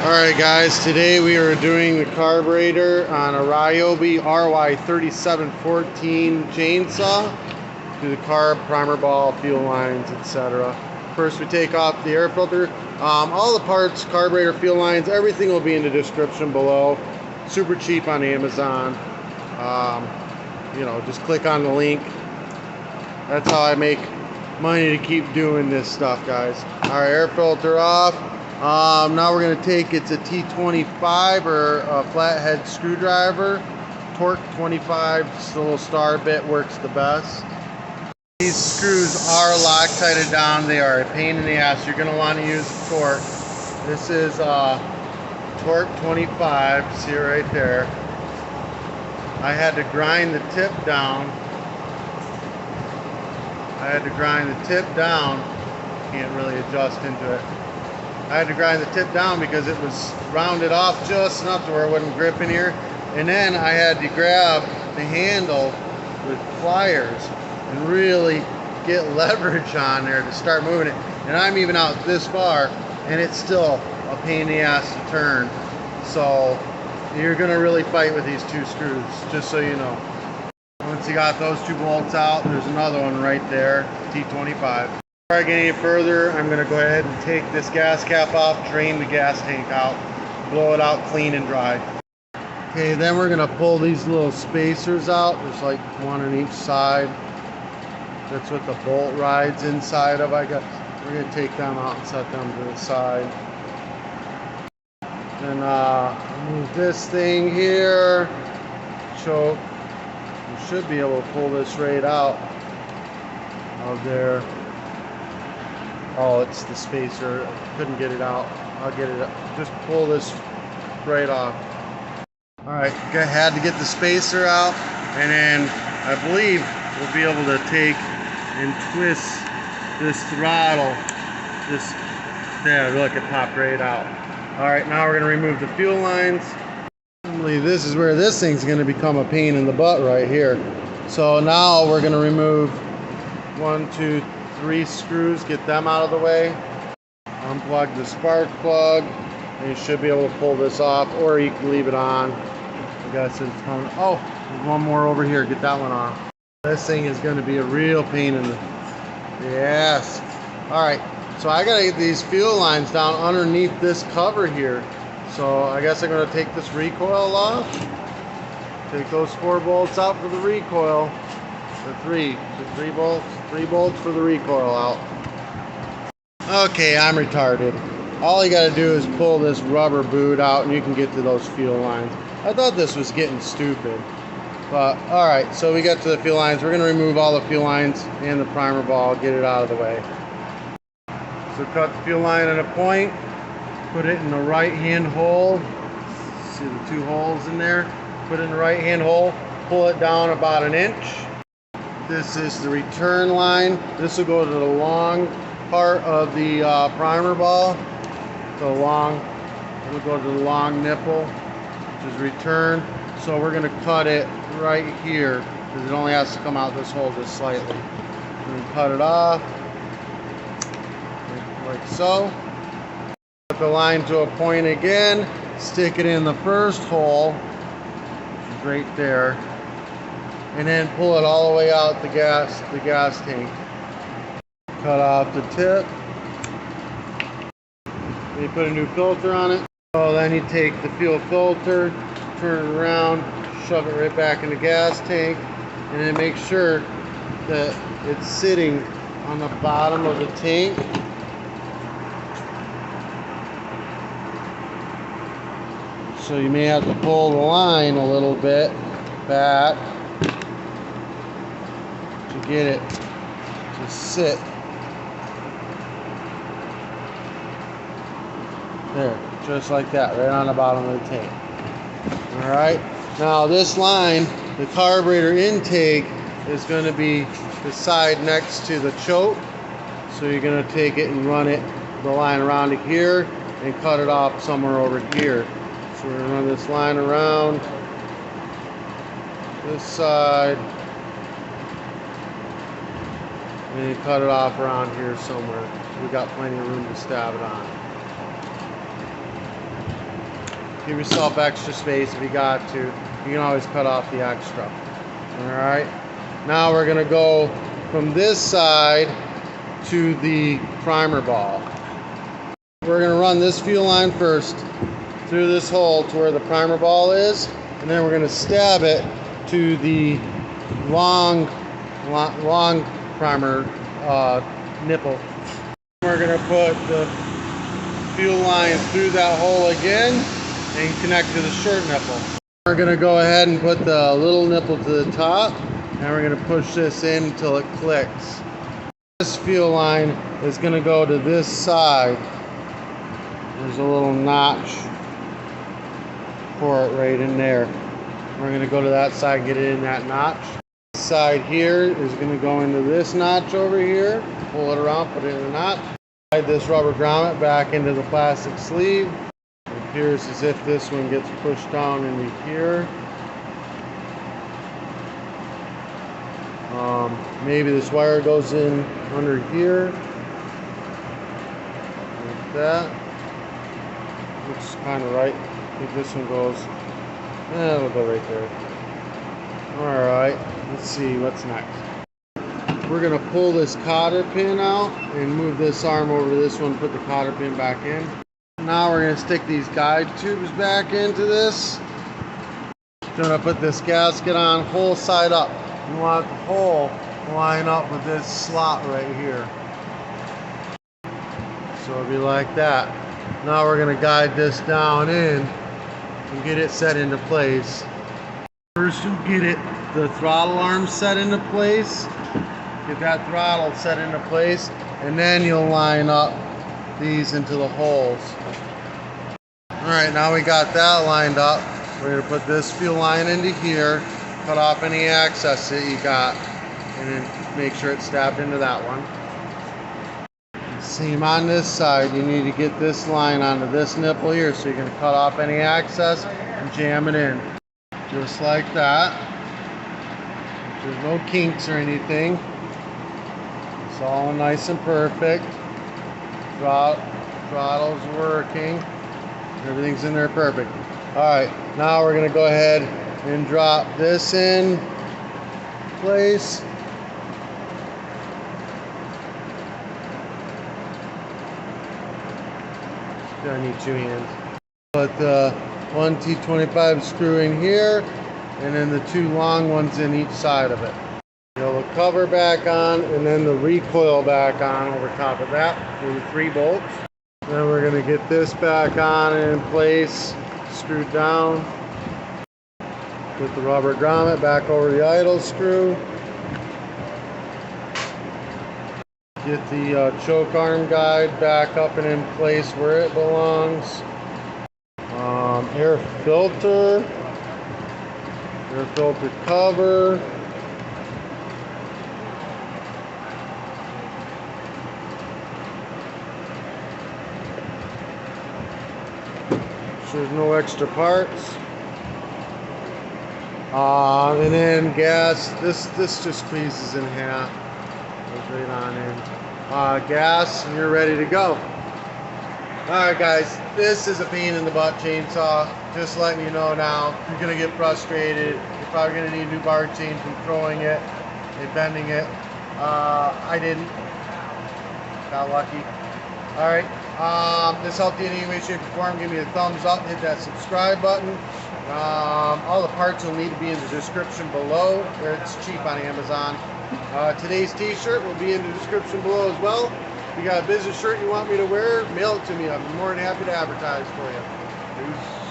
Alright guys, today we are doing the carburetor on a Ryobi ry3714 chainsaw. Do the carb, primer ball, fuel lines, etc. First we take off the air filter. All the parts, carburetor, fuel lines, everything will be in the description below. Super cheap on Amazon. Just click on the link. That's how I make money to keep doing this stuff, guys. Alright, air filter off. Now we're going to take, it's a T25 or a flathead screwdriver. Torque 25, just a little star bit works the best. These screws are Loctited down. They are a pain in the ass. You're going to want to use torque. This is torque 25, see it right there. I had to grind the tip down. Can't really adjust into it. I had to grind the tip down because it was rounded off just enough to where it wouldn't grip in here. And then I had to grab the handle with pliers and really get leverage on there to start moving it. And I'm even out this far and it's still a pain in the ass to turn. So you're gonna really fight with these two screws, just so you know. Once you got those two bolts out, there's another one right there, T25. Before I get any further, I'm going to go ahead and take this gas cap off, drain the gas tank out, blow it out clean and dry. Okay, then we're going to pull these little spacers out. There's like one on each side. That's what the bolt rides inside of, I guess. We're going to take them out and set them to the side. And move this thing here. Choke. You should be able to pull this right out of there. Oh, it's the spacer. Couldn't get it out. I'll get it up. Just pull this right off. Alright, had to get the spacer out, and then I believe we'll be able to take and twist this throttle. There, look, it popped right out. Alright, now we're going to remove the fuel lines. This is where this thing's going to become a pain in the butt right here. So now we're going to remove 1, 2, 3 screws, get them out of the way, unplug the spark plug, and you should be able to pull this off, or you can leave it on. I guess it's coming. Oh, there's one more over here, get that one off. This thing is going to be a real pain in the ass. Alright, so I gotta get these fuel lines down underneath this cover here. So I guess I'm going to take this recoil off, take those 4 bolts out for the recoil. Three bolts for the recoil out. Okay, I'm retarded. All you gotta do is pull this rubber boot out and you can get to those fuel lines. I thought this was getting stupid, but alright, so we got to the fuel lines. We're gonna remove all the fuel lines and the primer ball, get it out of the way. So cut the fuel line at a point, put it in the right hand hole. See the 2 holes in there? Put it in the right hand hole, pull it down about 1 inch. This is the return line. This will go to the long part of the primer ball. It'll go to the long nipple, which is return. So we're going to cut it right here because it only has to come out this hole just slightly. And cut it off like so. Put the line to a point again. Stick it in the first hole, which is right there. And then pull it all the way out the gas tank. Cut off the tip. Then you put a new filter on it. So then you take the fuel filter, turn it around, shove it right back in the gas tank, and then make sure that it's sitting on the bottom of the tank. So you may have to pull the line a little bit back to get it to sit there, just like that, right on the bottom of the tank. Alright, now this line, the carburetor intake, is going to be the side next to the choke. So you're going to take it and run it, the line around to here, and cut it off somewhere over here. So we're going to run this line around this side, and then cut it off around here somewhere. We got plenty of room to stab it on. Give yourself extra space if you got to. You can always cut off the extra. Alright, now we're going to go from this side to the primer ball. We're going to run this fuel line first through this hole to where the primer ball is, and then we're going to stab it to the long primer nipple. We're going to put the fuel line through that hole again and connect to the short nipple. We're going to go ahead and put the little nipple to the top, and we're going to push this in until it clicks. This fuel line is going to go to this side. There's a little notch for it right in there. We're going to go to that side and get it in that notch. This side here is going to go into this notch over here. Pull it around, put it in the notch. Slide this rubber grommet back into the plastic sleeve. It appears as if this one gets pushed down into here. Maybe this wire goes in under here. Like that. Looks kind of right. I think this one goes. It'll go right there. Alright, let's see what's next. We're going to pull this cotter pin out and move this arm over to this one, put the cotter pin back in. Now we're going to stick these guide tubes back into this. We're going to put this gasket on whole side up. You want the hole to line up with this slot right here. So it'll be like that. Now we're going to guide this down in and get it set into place. First you'll get the throttle arm set into place. Get that throttle set into place, and then you'll line up these into the holes. Alright, now we got that lined up. We're going to put this fuel line into here, cut off any access that you got, and then make sure it's stabbed into that one. Same on this side, you need to get this line onto this nipple here, so you're going to cut off any access and jam it in. Just like that. There's no kinks or anything. It's all nice and perfect. Throttle's working. Everything's in there perfect. Alright, now we're going to go ahead and drop this in place. Gonna need 2 hands. Put the 1 T25 screw in here, and then the 2 long ones in each side of it. The cover back on, and then the recoil back on over top of that with the 3 bolts. Then we're going to get this back on and in place, screwed down. Put the rubber grommet back over the idle screw. Get the choke arm guide back up and in place where it belongs. Air filter cover. There's no extra parts. And then gas, this just squeezes in half. Goes right on in. Gas, and you're ready to go. Alright guys, this is a pain in the butt chainsaw. Just letting you know now, you're going to get frustrated. You're probably going to need a new bar chain from throwing it and bending it. I didn't. Got lucky. Alright, this helped you in any way, shape, or form. Give me a thumbs up, hit that subscribe button. All the parts will need to be in the description below. It's cheap on Amazon. Today's t-shirt will be in the description below as well. If you got a business shirt you want me to wear, mail it to me. I'm more than happy to advertise for you. Peace.